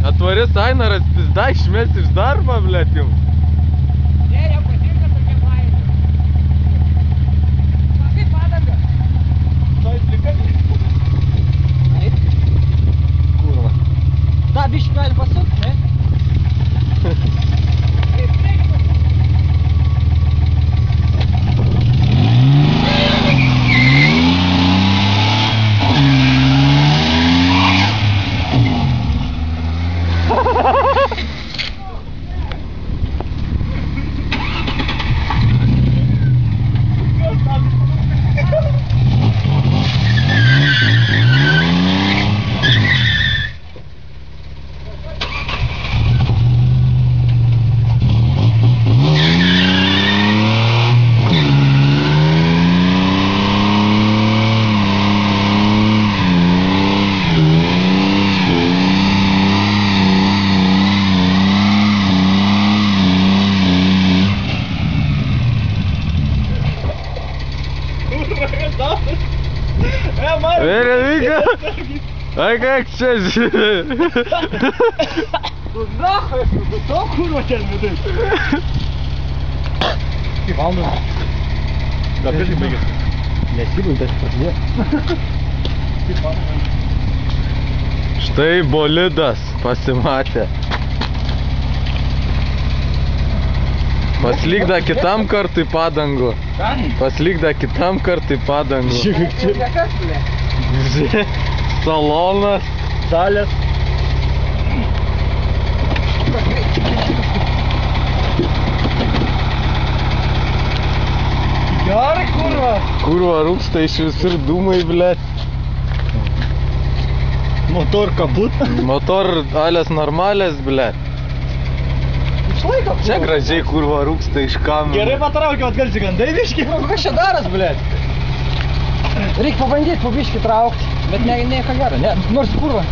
Atvaris Ainaras pizda išmes iš darbo, blet, jum. Ne, jam patinka tokia baimė. Kaip padanga? Tai plika. Kurva. Ta biškį gali pasukti, ne? Vere, Vika! Ai, как čia žiūrė? Tu nahai, tu to kurva ten vidai. Kaip valandas? Gal pirmį baigęs? Nesibaigęs prasidėjo. Kaip valandas? Štai bolidas pasimatė. Paslykda kitam kartui padangų. Paslykda kitam kartui padangų. Salonas. Salės. Gerai, kurva. Kurva rūksta iš visur dūmai, blet. Motor kaput. Motor alės normalės, blet. Išlaiko. Čia gražiai kurva rūksta iš kamerų. Gerai patraukiau atgal žigandai biškį. Kas čia daras, blėt? Reikia pabandyti po biškį traukti, bet ne ką gero, ne, nors kurva.